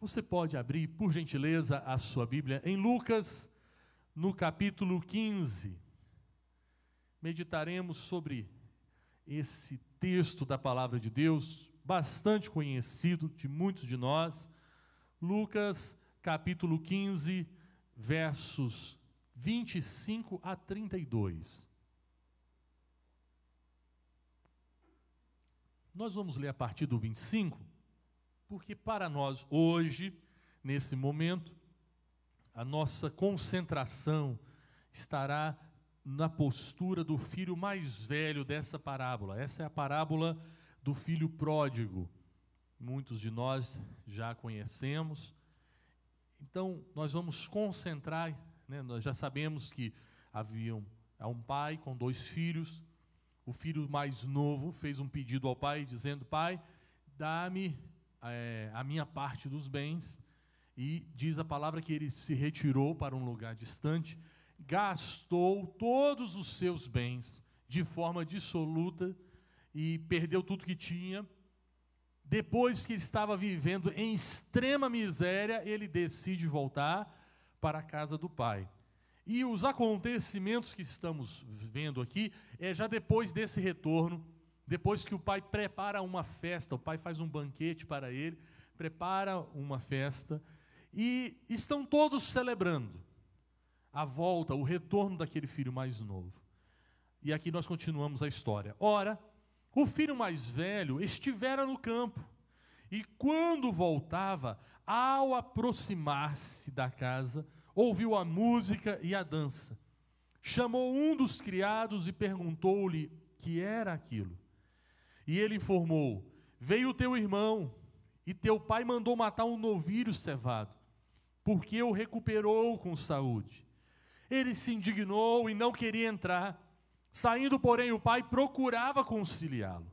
Você pode abrir, por gentileza, a sua Bíblia em Lucas, no capítulo 15. Meditaremos sobre esse texto da palavra de Deus, bastante conhecido de muitos de nós. Lucas, capítulo 15, versos 25 a 32. Nós vamos ler a partir do 25, porque para nós hoje, nesse momento, a nossa concentração estará na postura do filho mais velho dessa parábola. Essa é a parábola do filho pródigo. Muitos de nós já conhecemos. Então, nós vamos concentrar, né? Nós já sabemos que há um pai com 2 filhos. O filho mais novo fez um pedido ao pai, dizendo: pai, dá-me a minha parte dos bens. E diz a palavra que ele se retirou para um lugar distante, gastou todos os seus bens de forma dissoluta e perdeu tudo que tinha. Depois que estava vivendo em extrema miséria, ele decide voltar para a casa do pai. E os acontecimentos que estamos vendo aqui é já depois desse retorno, depois que o pai prepara uma festa, o pai faz um banquete para ele, prepara uma festa, e estão todos celebrando a volta, o retorno daquele filho mais novo. E aqui nós continuamos a história. Ora, o filho mais velho estivera no campo, e quando voltava, ao aproximar-se da casa, ouviu a música e a dança. Chamou um dos criados e perguntou-lhe que era aquilo. E ele informou: veio o teu irmão, e teu pai mandou matar um novilho cevado, porque o recuperou com saúde. Ele se indignou e não queria entrar. Saindo, porém, o pai procurava conciliá-lo.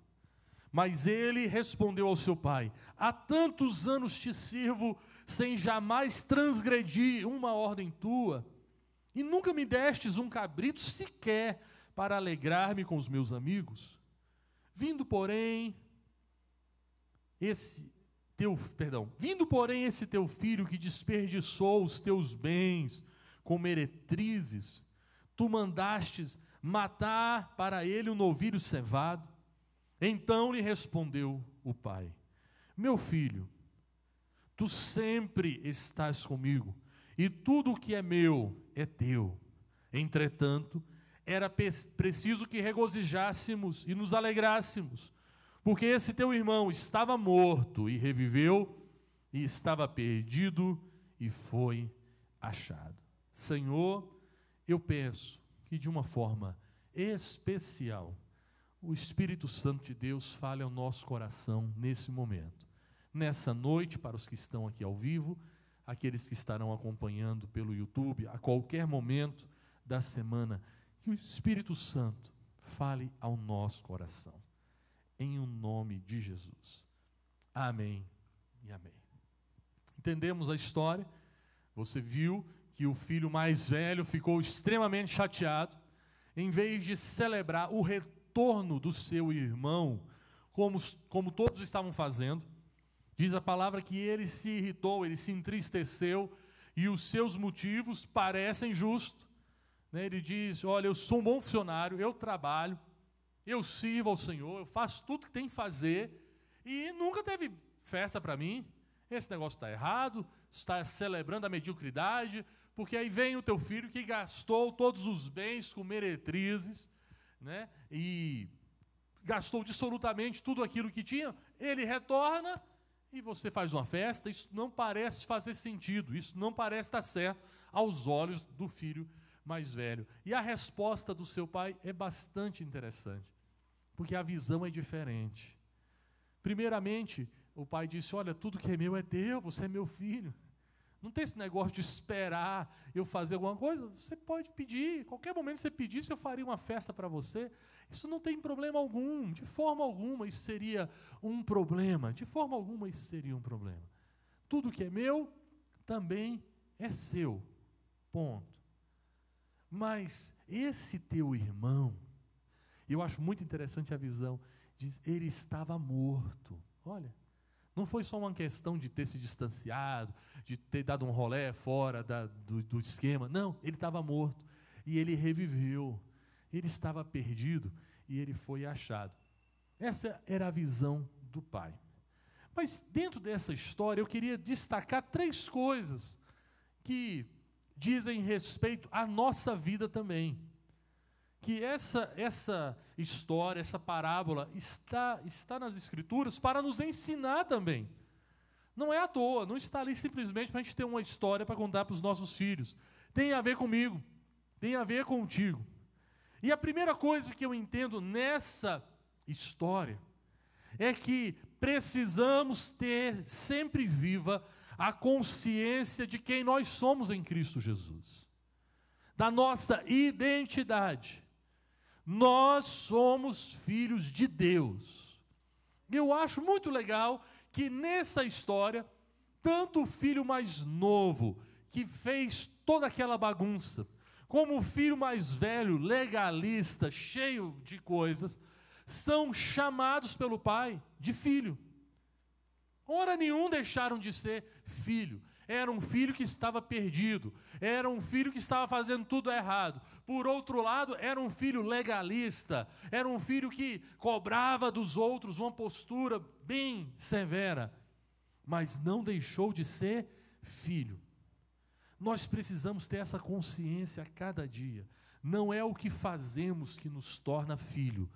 Mas ele respondeu ao seu pai: há tantos anos te sirvo, sem jamais transgredir uma ordem tua, e nunca me destes um cabrito sequer para alegrar-me com os meus amigos. Vindo, porém, esse teu filho que desperdiçou os teus bens com meretrizes, tu mandastes matar para ele um novilho cevado. Então lhe respondeu o pai: meu filho, tu sempre estás comigo, e tudo o que é meu é teu. Entretanto, era preciso que regozijássemos e nos alegrássemos, porque esse teu irmão estava morto e reviveu, e estava perdido e foi achado. Senhor, eu peço que de uma forma especial o Espírito Santo de Deus fale ao nosso coração nesse momento, nessa noite, para os que estão aqui ao vivo, aqueles que estarão acompanhando pelo YouTube, a qualquer momento da semana, que o Espírito Santo fale ao nosso coração, em o nome de Jesus. Amém e amém. Entendemos a história. Você viu que o filho mais velho ficou extremamente chateado. Em vez de celebrar o retorno do seu irmão, como todos estavam fazendo, diz a palavra que ele se irritou, ele se entristeceu, e os seus motivos parecem justos. Ele diz: olha, eu sou um bom funcionário, eu trabalho, eu sirvo ao Senhor, eu faço tudo que tem que fazer, e nunca teve festa para mim. Esse negócio está errado, está celebrando a mediocridade, porque aí vem o teu filho que gastou todos os bens com meretrizes, né? E gastou dissolutamente tudo aquilo que tinha. Ele retorna e você faz uma festa. Isso não parece fazer sentido, isso não parece estar certo aos olhos do filho mais velho. E a resposta do seu pai é bastante interessante, porque a visão é diferente. Primeiramente, o pai disse: olha, tudo que é meu é teu, você é meu filho. Não tem esse negócio de esperar eu fazer alguma coisa. Você pode pedir, qualquer momento que você pedisse, eu faria uma festa para você. Isso não tem problema algum, de forma alguma isso seria um problema. De forma alguma isso seria um problema. Tudo que é meu também é seu, ponto. Mas esse teu irmão, eu acho muito interessante a visão, diz: ele estava morto. Olha, Não foi só uma questão de ter se distanciado, de ter dado um rolé fora do esquema. Não, ele estava morto e ele reviveu. Ele estava perdido e ele foi achado. Essa era a visão do Pai. Mas dentro dessa história eu queria destacar 3 coisas que dizem respeito à nossa vida também. Que essa história, essa parábola está nas Escrituras para nos ensinar também. Não é à toa, não está ali simplesmente para a gente ter uma história para contar para os nossos filhos. Tem a ver comigo, tem a ver contigo. E a primeira coisa que eu entendo nessa história é que precisamos ter sempre viva a consciência de quem nós somos em Cristo Jesus, da nossa identidade. Nós somos filhos de Deus. Eu acho muito legal que nessa história, tanto o filho mais novo, que fez toda aquela bagunça, como o filho mais velho, legalista, cheio de coisas, são chamados pelo pai de filho. Hora nenhum deixaram de ser filho. Era um filho que estava perdido, era um filho que estava fazendo tudo errado. Por outro lado, era um filho legalista, era um filho que cobrava dos outros uma postura bem severa, mas não deixou de ser filho. Nós precisamos ter essa consciência a cada dia. Não é o que fazemos que nos torna filho,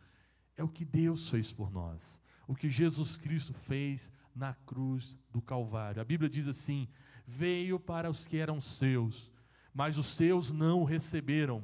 é o que Deus fez por nós, o que Jesus Cristo fez na cruz do Calvário. A Bíblia diz assim: veio para os que eram seus, mas os seus não o receberam.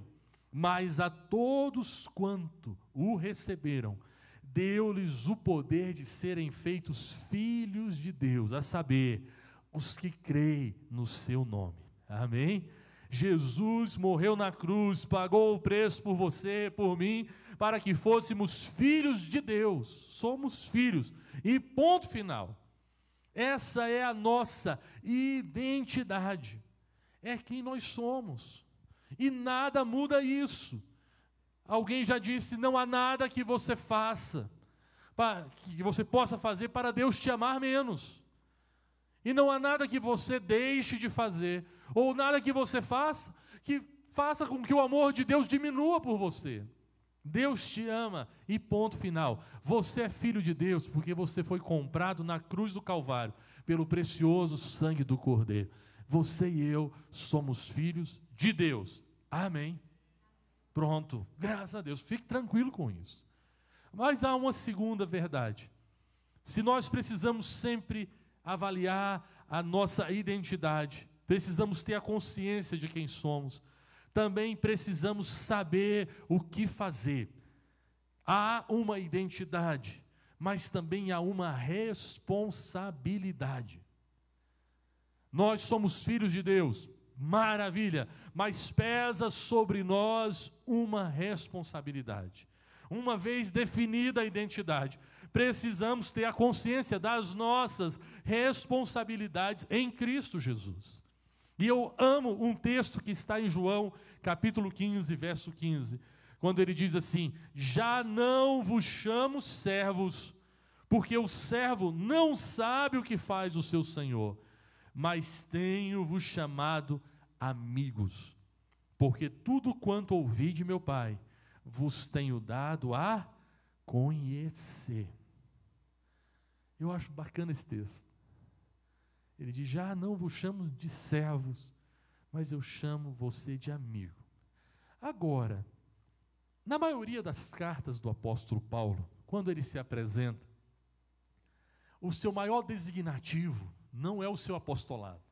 Mas a todos quanto o receberam, deu-lhes o poder de serem feitos filhos de Deus, a saber, os que creem no seu nome. Amém? Jesus morreu na cruz, pagou o preço por você, por mim, para que fôssemos filhos de Deus. Somos filhos. E ponto final. Essa é a nossa identidade. É quem nós somos. E nada muda isso. Alguém já disse: não há nada que você faça, que você possa fazer para Deus te amar menos. E não há nada que você deixe de fazer, ou nada que você faça, que faça com que o amor de Deus diminua por você. Deus te ama e ponto final. Você é filho de Deus porque você foi comprado na cruz do Calvário pelo precioso sangue do Cordeiro. Você e eu somos filhos de Deus. Amém? Pronto, graças a Deus, fique tranquilo com isso. Mas há uma segunda verdade. Se nós precisamos sempre avaliar a nossa identidade, precisamos ter a consciência de quem somos, também precisamos saber o que fazer. Há uma identidade, mas também há uma responsabilidade. Nós somos filhos de Deus, maravilha, mas pesa sobre nós uma responsabilidade. Uma vez definida a identidade, precisamos ter a consciência das nossas responsabilidades em Cristo Jesus. E eu amo um texto que está em João, capítulo 15, verso 15, quando ele diz assim: já não vos chamo servos, porque o servo não sabe o que faz o seu senhor, mas tenho-vos chamado amigos, porque tudo quanto ouvi de meu Pai, vos tenho dado a conhecer. Eu acho bacana esse texto. Ele diz: já não vos chamo de servos, mas eu chamo você de amigo. Agora, na maioria das cartas do apóstolo Paulo, quando ele se apresenta, o seu maior designativo não é o seu apostolado.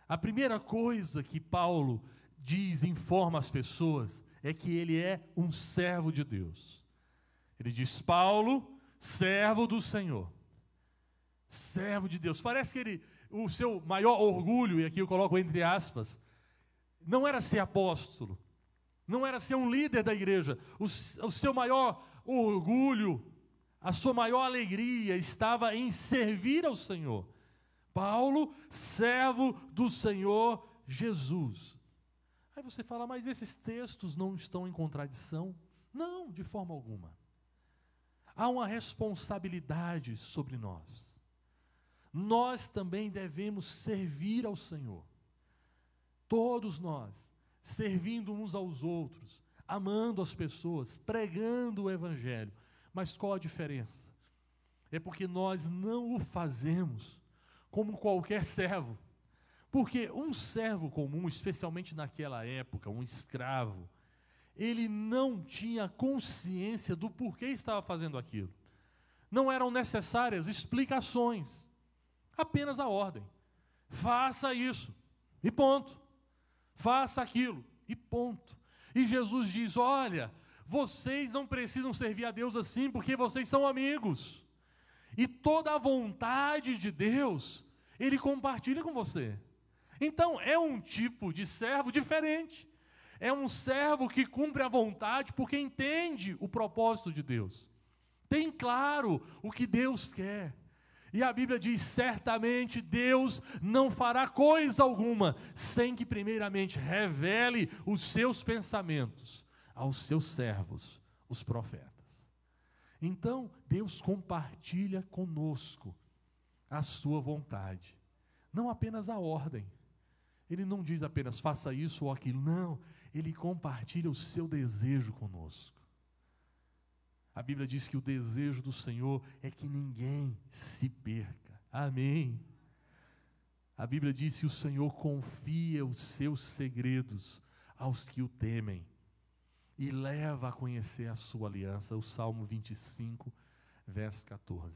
A primeira coisa que Paulo diz, informa as pessoas, é que ele é um servo de Deus. Ele diz: Paulo, servo do Senhor. Servo de Deus. Parece que o seu maior orgulho, e aqui eu coloco entre aspas, não era ser apóstolo, não era ser um líder da igreja. O seu maior orgulho, a sua maior alegria estava em servir ao Senhor. Paulo, servo do Senhor Jesus. Aí você fala: mas esses textos não estão em contradição? Não, de forma alguma. Há uma responsabilidade sobre nós. nós também devemos servir ao Senhor. Todos nós, servindo uns aos outros, amando as pessoas, pregando o Evangelho. Mas qual a diferença? É porque nós não o fazemos como qualquer servo. Porque um servo comum, especialmente naquela época, um escravo, ele não tinha consciência do porquê estava fazendo aquilo. Não eram necessárias explicações, apenas a ordem. Faça isso, e ponto. Faça aquilo, e ponto. E Jesus diz: olha, vocês não precisam servir a Deus assim, porque vocês são amigos. E toda a vontade de Deus, Ele compartilha com você. Então, é um tipo de servo diferente. É um servo que cumpre a vontade porque entende o propósito de Deus. Tem claro o que Deus quer. E a Bíblia diz: certamente Deus não fará coisa alguma sem que primeiramente revele os seus pensamentos aos seus servos, os profetas. Então, Deus compartilha conosco a sua vontade, não apenas a ordem. Ele não diz apenas faça isso ou aquilo, não. Ele compartilha o seu desejo conosco. A Bíblia diz que o desejo do Senhor é que ninguém se perca. Amém. A Bíblia diz que o Senhor confia os seus segredos aos que o temem e leva a conhecer a sua aliança. O Salmo 25, verso 14.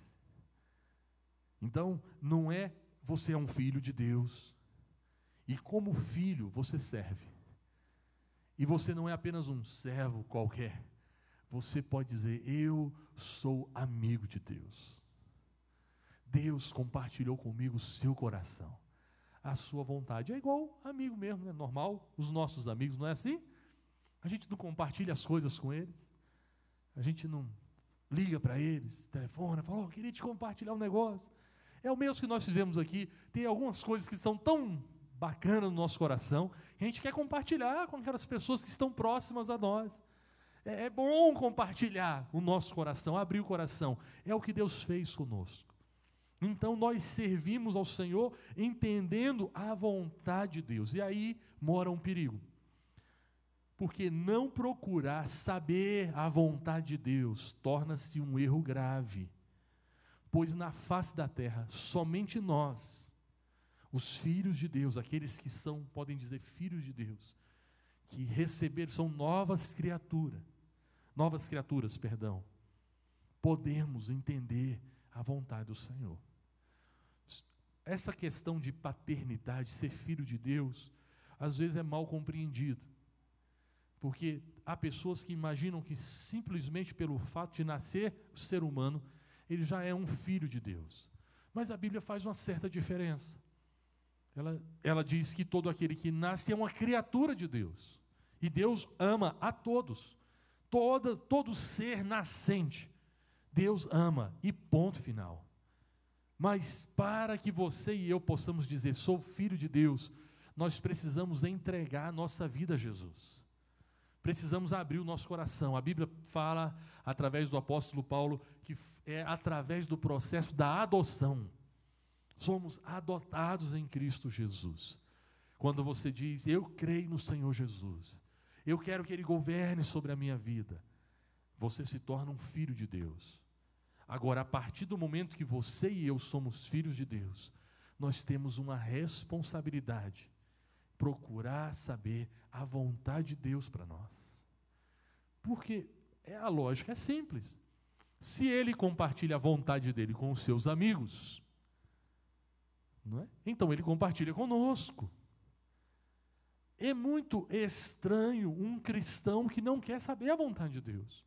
Então, não é você é um filho de Deus. E como filho, você serve. E você não é apenas um servo qualquer. Você pode dizer: eu sou amigo de Deus. Deus compartilhou comigo o seu coração, a sua vontade. É igual amigo mesmo, né? Normal, os nossos amigos, não é assim? A gente não compartilha as coisas com eles. A gente não liga para eles, telefona, fala: queria te compartilhar um negócio. É o mesmo que nós fizemos aqui. Tem algumas coisas que são tão bacana no nosso coração, que a gente quer compartilhar com aquelas pessoas que estão próximas a nós. É bom compartilhar o nosso coração, abrir o coração. É o que Deus fez conosco. Então nós servimos ao Senhor entendendo a vontade de Deus. E aí mora um perigo. Porque não procurar saber a vontade de Deus torna-se um erro grave. Pois na face da terra, somente nós, os filhos de Deus, aqueles que são, podem dizer, filhos de Deus, que receberam, são novas criaturas, podemos entender a vontade do Senhor. Essa questão de paternidade, ser filho de Deus, às vezes é mal compreendido, porque há pessoas que imaginam que simplesmente pelo fato de nascer o ser humano, ele já é um filho de Deus. Mas a Bíblia faz uma certa diferença. Ela diz que todo aquele que nasce é uma criatura de Deus. E Deus ama a todos. Todo ser nascente, Deus ama. E ponto final. Mas para que você e eu possamos dizer: sou filho de Deus, nós precisamos entregar a nossa vida a Jesus. Precisamos abrir o nosso coração. A Bíblia fala, através do apóstolo Paulo, que é através do processo da adoção. Somos adotados em Cristo Jesus. Quando você diz: eu creio no Senhor Jesus, eu quero que Ele governe sobre a minha vida, você se torna um filho de Deus. Agora, a partir do momento que você e eu somos filhos de Deus, nós temos uma responsabilidade: procurar saber a vontade de Deus para nós. Porque a lógica é simples. Se Ele compartilha a vontade dEle com os seus amigos, não é? Então Ele compartilha conosco. É muito estranho um cristão que não quer saber a vontade de Deus,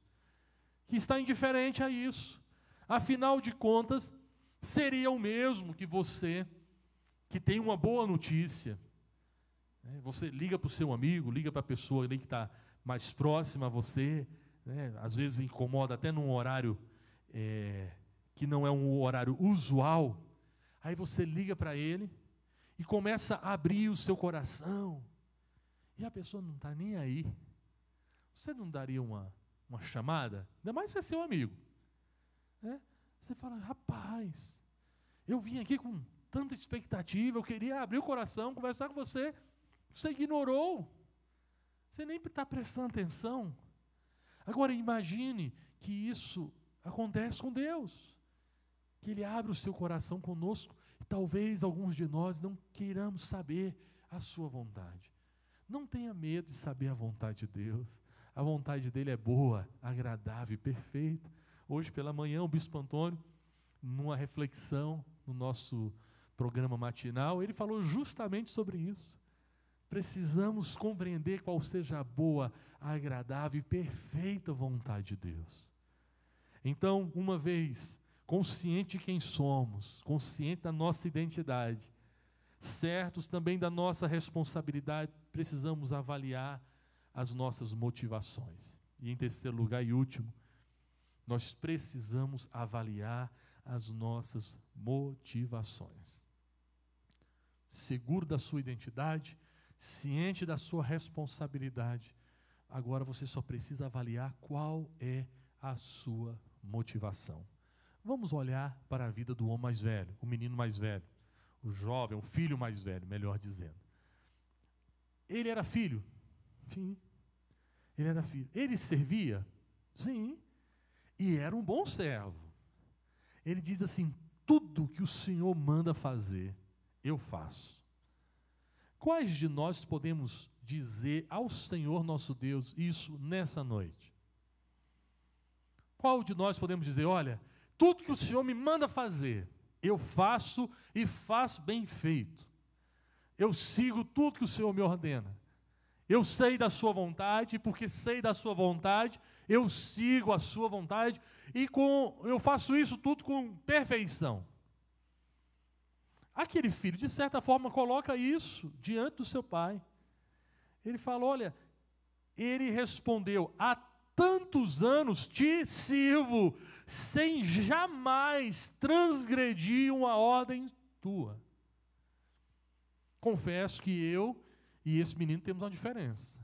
que está indiferente a isso. Afinal de contas, seria o mesmo que você, que tem uma boa notícia, né? Você liga para o seu amigo, liga para a pessoa ali que está mais próxima a você, né? Às vezes incomoda até num horário que não é um horário usual. Aí você liga para ele e começa a abrir o seu coração. E a pessoa não está nem aí. Você não daria uma chamada? Ainda mais se é seu amigo, né? Você fala: rapaz, Eu vim aqui com tanta expectativa, eu queria abrir o coração, conversar com você. Você ignorou. Você nem está prestando atenção. Agora imagine que isso acontece com Deus. Que Ele abre o seu coração conosco. E talvez alguns de nós não queiramos saber a sua vontade. Não tenha medo de saber a vontade de Deus. A vontade dele é boa, agradável e perfeita. Hoje pela manhã o Bispo Antônio, numa reflexão no nosso programa matinal, ele falou justamente sobre isso. Precisamos compreender qual seja a boa, agradável e perfeita vontade de Deus. Então, uma vez consciente de quem somos, consciente da nossa identidade, certos também da nossa responsabilidade, precisamos avaliar as nossas motivações. E em terceiro lugar e último, nós precisamos avaliar as nossas motivações. Seguro da sua identidade, ciente da sua responsabilidade, agora você só precisa avaliar qual é a sua motivação. Vamos olhar para a vida do homem mais velho, o menino mais velho, o jovem, o filho mais velho, melhor dizendo. Ele era filho? Sim. Ele era filho. Ele servia? Sim. E era um bom servo. Ele diz assim: tudo que o Senhor manda fazer, eu faço. Quais de nós podemos dizer ao Senhor nosso Deus isso nessa noite? Qual de nós podemos dizer: olha, tudo que o Senhor me manda fazer, eu faço e faço bem feito. Eu sigo tudo que o Senhor me ordena. Eu sei da sua vontade, porque sei da sua vontade, eu sigo a sua vontade e eu faço isso tudo com perfeição. Aquele filho, de certa forma, coloca isso diante do seu pai. Ele fala: olha, ele respondeu: há tantos anos te sirvo, sem jamais transgredir uma ordem tua. Confesso que eu e esse menino temos uma diferença.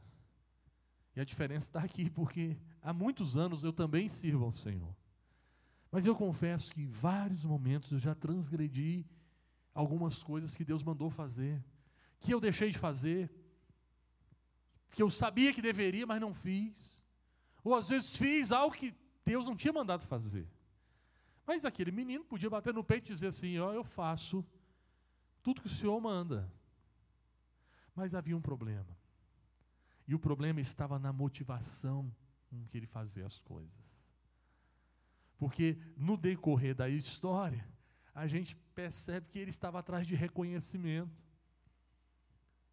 E a diferença está aqui, porque há muitos anos eu também sirvo ao Senhor. Mas eu confesso que em vários momentos eu já transgredi algumas coisas que Deus mandou fazer, que eu deixei de fazer, que eu sabia que deveria, mas não fiz. Ou às vezes fiz algo que Deus não tinha mandado fazer. Mas aquele menino podia bater no peito e dizer assim: ó, eu faço tudo que o Senhor manda. Mas havia um problema. E o problema estava na motivação com que ele fazia as coisas. Porque no decorrer da história, a gente percebe que ele estava atrás de reconhecimento.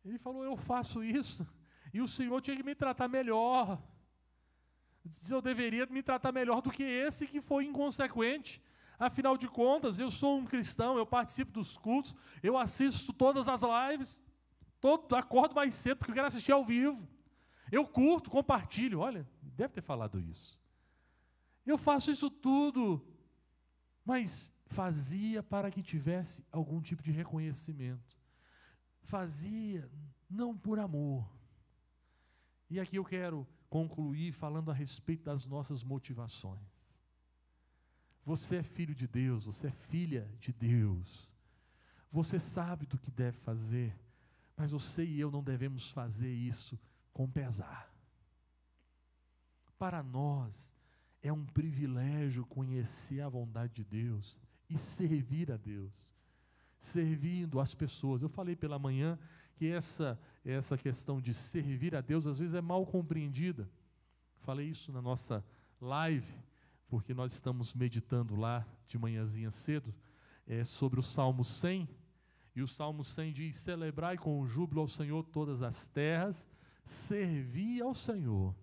Ele falou: eu faço isso, e o Senhor tinha que me tratar melhor. Eu deveria me tratar melhor do que esse que foi inconsequente. Afinal de contas, eu sou um cristão, eu participo dos cultos, eu assisto todas as lives, acordo mais cedo porque eu quero assistir ao vivo. Eu curto, compartilho. Olha, deve ter falado isso. Eu faço isso tudo, mas fazia para que tivesse algum tipo de reconhecimento. Fazia não por amor. E aqui eu quero concluir falando a respeito das nossas motivações. Você é filho de Deus, você é filha de Deus. Você sabe do que deve fazer, mas você e eu não devemos fazer isso com pesar. Para nós é um privilégio conhecer a vontade de Deus e servir a Deus, servindo as pessoas. Eu falei pela manhã que essa questão de servir a Deus às vezes é mal compreendida. Falei isso na nossa live, porque nós estamos meditando lá de manhãzinha cedo sobre o Salmo 100, e o Salmo 100 diz: celebrai com júbilo ao Senhor todas as terras, servir ao Senhor.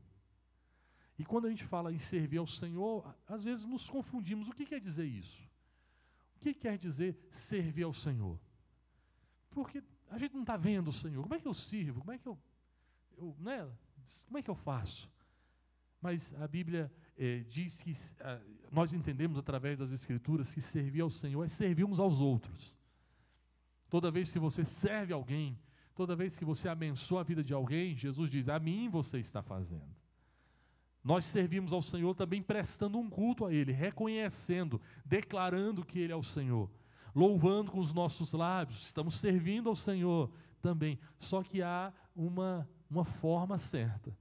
E quando a gente fala em servir ao Senhor, às vezes nos confundimos. O que quer dizer isso? O que quer dizer servir ao Senhor? Porque a gente não está vendo o Senhor. Como é que eu sirvo? Como é que como é que eu faço? Mas a Bíblia diz que nós entendemos através das Escrituras que servir ao Senhor é servir uns aos outros. Toda vez que você serve alguém, toda vez que você abençoa a vida de alguém, Jesus diz: a mim você está fazendo. Nós servimos ao Senhor também prestando um culto a Ele, reconhecendo, declarando que Ele é o Senhor. louvando com os nossos lábios, estamos servindo ao Senhor também. Só que há uma forma certa.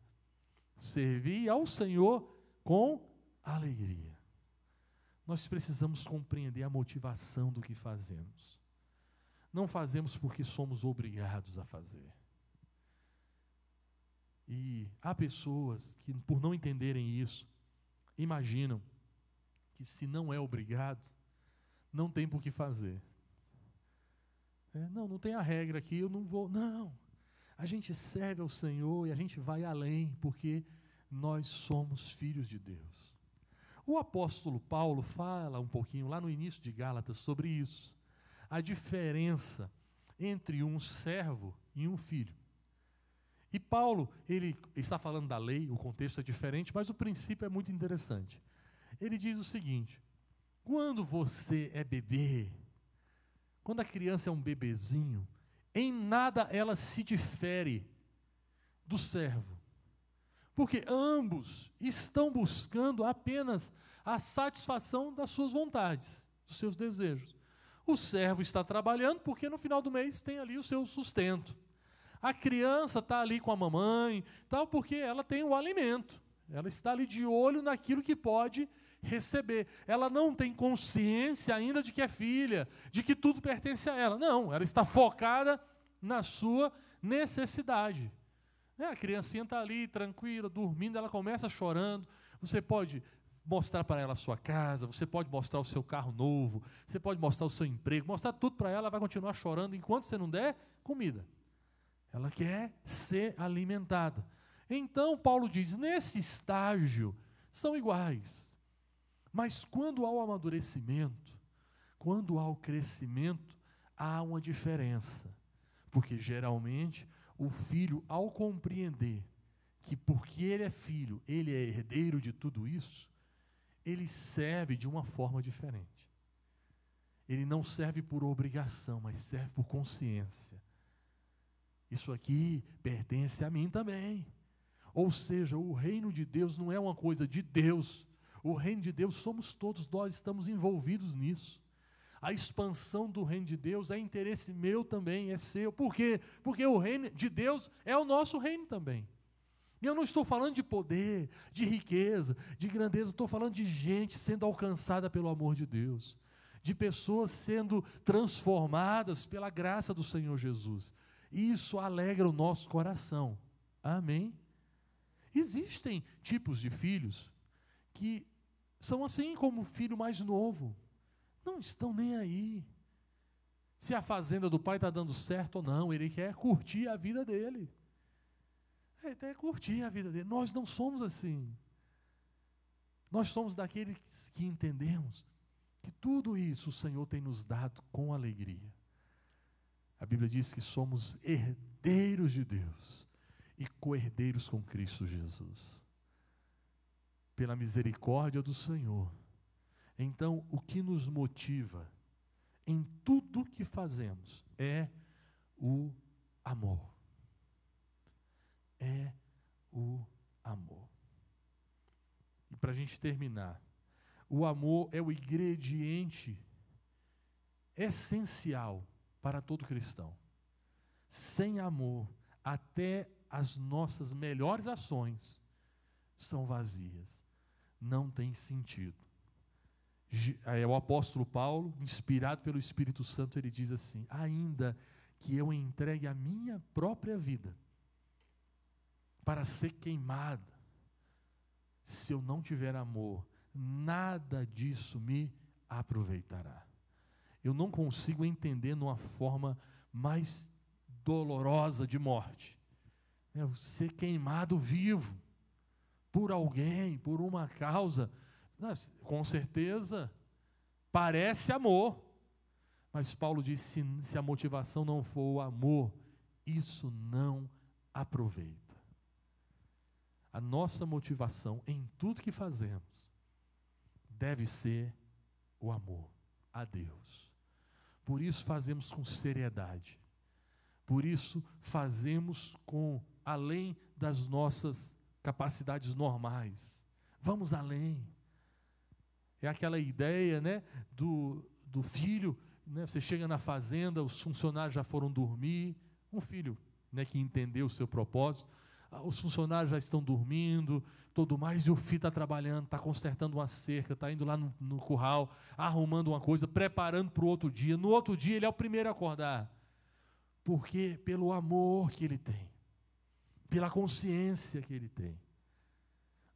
Servir ao Senhor com alegria. Nós precisamos compreender a motivação do que fazemos. Não fazemos porque somos obrigados a fazer. E há pessoas que, por não entenderem isso, imaginam que se não é obrigado, não tem por que fazer. Não tem a regra aqui, eu não vou. Não, a gente serve ao Senhor e a gente vai além, porque nós somos filhos de Deus. O apóstolo Paulo fala um pouquinho lá no início de Gálatas sobre isso. A diferença entre um servo e um filho. E Paulo, ele está falando da lei, o contexto é diferente, mas o princípio é muito interessante. Ele diz o seguinte: quando você é bebê, quando a criança é um bebezinho, em nada ela se difere do servo. Porque ambos estão buscando apenas a satisfação das suas vontades, dos seus desejos. O servo está trabalhando porque no final do mês tem ali o seu sustento. A criança está ali com a mamãe, tal, porque ela tem o alimento. Ela está ali de olho naquilo que pode receber. Ela não tem consciência ainda de que é filha, de que tudo pertence a ela. Não, ela está focada na sua necessidade. A criancinha está ali, tranquila, dormindo, ela começa chorando. Você pode mostrar para ela a sua casa, você pode mostrar o seu carro novo, você pode mostrar o seu emprego, mostrar tudo para ela, ela vai continuar chorando enquanto você não der comida. Ela quer ser alimentada. Então, Paulo diz, nesse estágio, são iguais. Mas quando há o amadurecimento, quando há o crescimento, há uma diferença. Porque, geralmente, o filho, ao compreender que porque ele é filho, ele é herdeiro de tudo isso, ele serve de uma forma diferente. Ele não serve por obrigação, mas serve por consciência. Isso aqui pertence a mim também. Ou seja, o reino de Deus não é uma coisa de Deus. O reino de Deus somos todos, nós estamos envolvidos nisso. A expansão do reino de Deus é interesse meu também, é seu. Por quê? Porque o reino de Deus é o nosso reino também. E eu não estou falando de poder, de riqueza, de grandeza, estou falando de gente sendo alcançada pelo amor de Deus, de pessoas sendo transformadas pela graça do Senhor Jesus. Isso alegra o nosso coração. Amém? Existem tipos de filhos que são assim como o filho mais novo. Não estão nem aí. Se a fazenda do pai está dando certo ou não, ele quer curtir a vida dele. Ele quer curtir a vida dele. Nós não somos assim. Nós somos daqueles que entendemos que tudo isso o Senhor tem nos dado com alegria. A Bíblia diz que somos herdeiros de Deus e co-herdeiros com Cristo Jesus. Pela misericórdia do Senhor. Então, o que nos motiva em tudo que fazemos é o amor. É o amor. E para a gente terminar, o amor é o ingrediente essencial para todo cristão. Sem amor, até as nossas melhores ações são vazias. Não tem sentido. O apóstolo Paulo, inspirado pelo Espírito Santo, ele diz assim: ainda que eu entregue a minha própria vida para ser queimada, se eu não tiver amor, nada disso me aproveitará. Eu não consigo entender numa forma mais dolorosa de morte. Ser queimado vivo por alguém, por uma causa. Com certeza, parece amor. Mas Paulo diz, se a motivação não for o amor, isso não aproveita. A nossa motivação em tudo que fazemos deve ser o amor a Deus. Por isso fazemos com seriedade. Por isso fazemos além das nossas capacidades normais. Vamos além. É aquela ideia, né, do filho né? Você chega na fazenda, os funcionários já foram dormir, um filho, né, que entendeu o seu propósito, os funcionários já estão dormindo, tudo mais, e o filho está trabalhando, está consertando uma cerca, está indo lá no curral, arrumando uma coisa, preparando para o outro dia. No outro dia ele é o primeiro a acordar. Por quê? Pelo amor que ele tem, pela consciência que ele tem.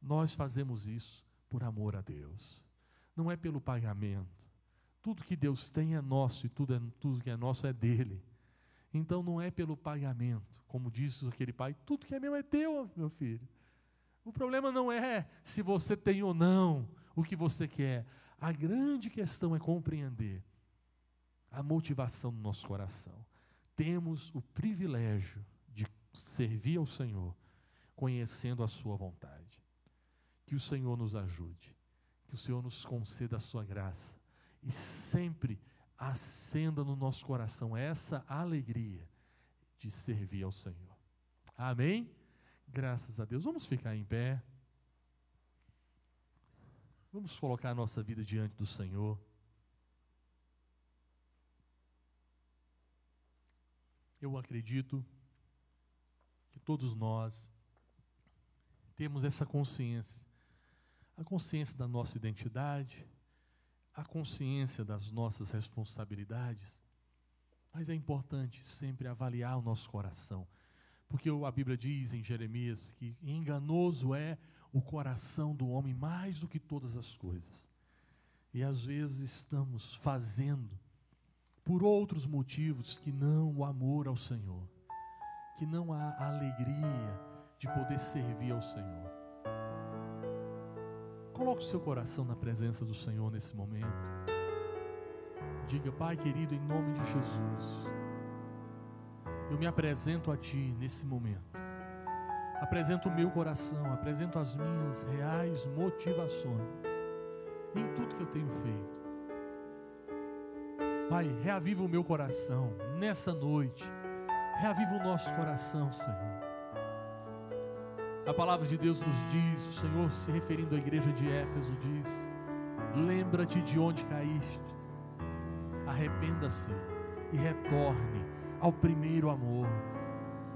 Nós fazemos isso por amor a Deus, não é pelo pagamento. Tudo que Deus tem é nosso, e tudo que é nosso é dele. Então não é pelo pagamento, como disse aquele pai, tudo que é meu é teu, meu filho. O problema não é se você tem ou não o que você quer. A grande questão é compreender a motivação do nosso coração. Temos o privilégio de servir ao Senhor, conhecendo a sua vontade. Que o Senhor nos ajude, que o Senhor nos conceda a sua graça e sempre acenda no nosso coração essa alegria de servir ao Senhor. Amém? Graças a Deus. Vamos ficar em pé. Vamos colocar a nossa vida diante do Senhor. Eu acredito que todos nós temos essa consciência. A consciência da nossa identidade, a consciência das nossas responsabilidades, mas é importante sempre avaliar o nosso coração, porque a Bíblia diz em Jeremias que enganoso é o coração do homem mais do que todas as coisas, e às vezes estamos fazendo por outros motivos que não o amor ao Senhor, que não a alegria de poder servir ao Senhor. Coloque o seu coração na presença do Senhor nesse momento. Diga: Pai querido, em nome de Jesus, eu me apresento a Ti nesse momento. Apresento o meu coração, apresento as minhas reais motivações em tudo que eu tenho feito. Pai, reaviva o meu coração nessa noite. Reaviva o nosso coração, Senhor. A palavra de Deus nos diz, o Senhor, se referindo à igreja de Éfeso, diz: lembra-te de onde caíste, arrependa-se e retorne ao primeiro amor,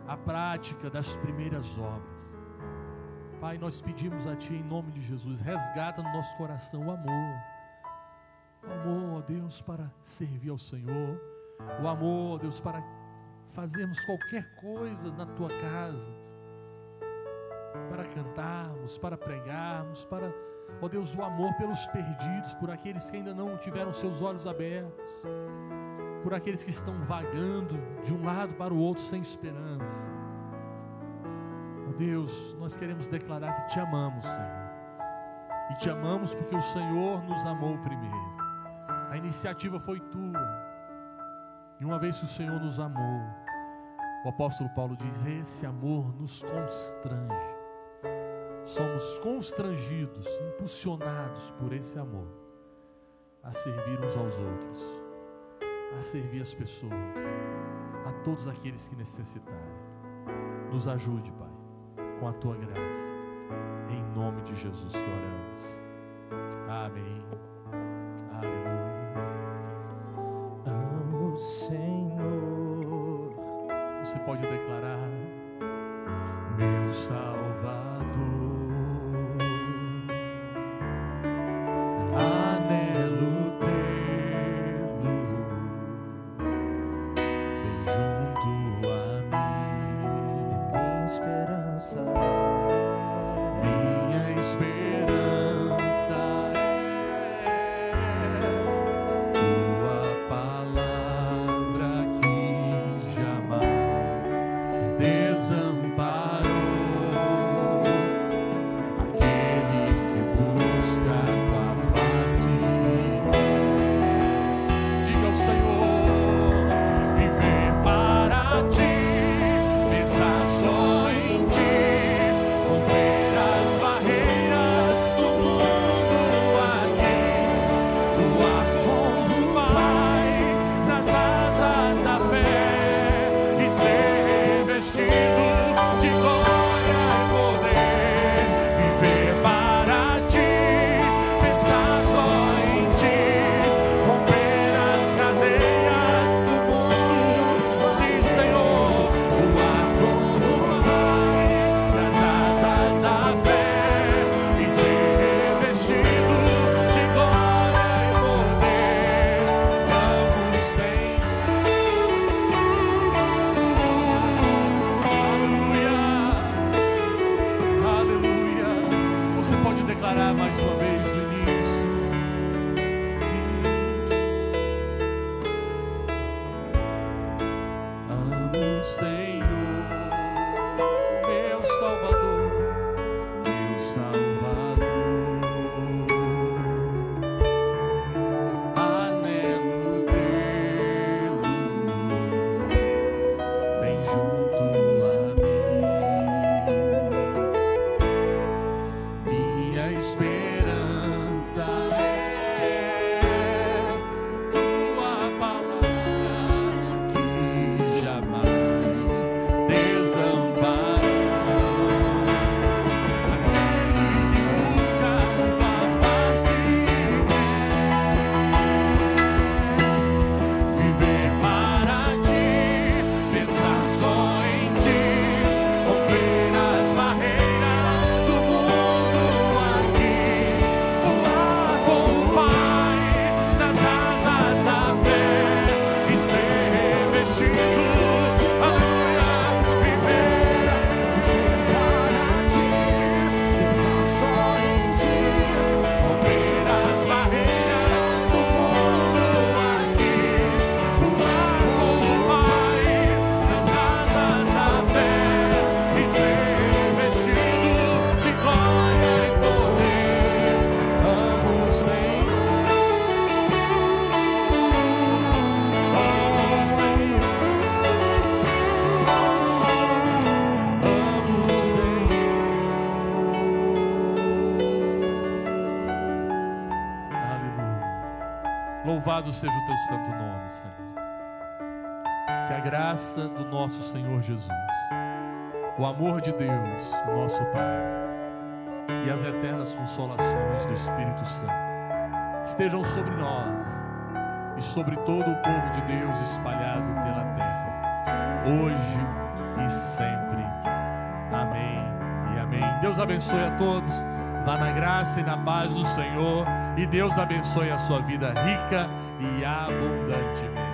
à prática das primeiras obras. Pai, nós pedimos a Ti em nome de Jesus, resgata no nosso coração o amor, ó Deus, para servir ao Senhor, o amor, ó Deus, para fazermos qualquer coisa na Tua casa, para cantarmos, para pregarmos, para, ó Deus, o amor pelos perdidos, por aqueles que ainda não tiveram seus olhos abertos, por aqueles que estão vagando de um lado para o outro sem esperança. Ó Deus, nós queremos declarar que Te amamos, Senhor, e Te amamos porque o Senhor nos amou primeiro. A iniciativa foi Tua, e uma vez que o Senhor nos amou, o apóstolo Paulo diz: esse amor nos constrange. Somos constrangidos, impulsionados por esse amor a servir uns aos outros, a servir as pessoas, a todos aqueles que necessitarem. Nos ajude, Pai, com a Tua graça, em nome de Jesus que oramos. Amém. Aleluia. Amo o Senhor. Você pode declarar: meu Salvador, anelo tê-lo bem junto a mim. É minha esperança. Minha esperança é Tua palavra que jamais desamparou. Louvado seja o teu santo nome, Senhor. Que a graça do nosso Senhor Jesus, o amor de Deus, o nosso Pai, e as eternas consolações do Espírito Santo estejam sobre nós e sobre todo o povo de Deus espalhado pela terra, hoje e sempre. Amém e amém. Deus abençoe a todos. Vá na graça e na paz do Senhor, e Deus abençoe a sua vida rica e abundantemente.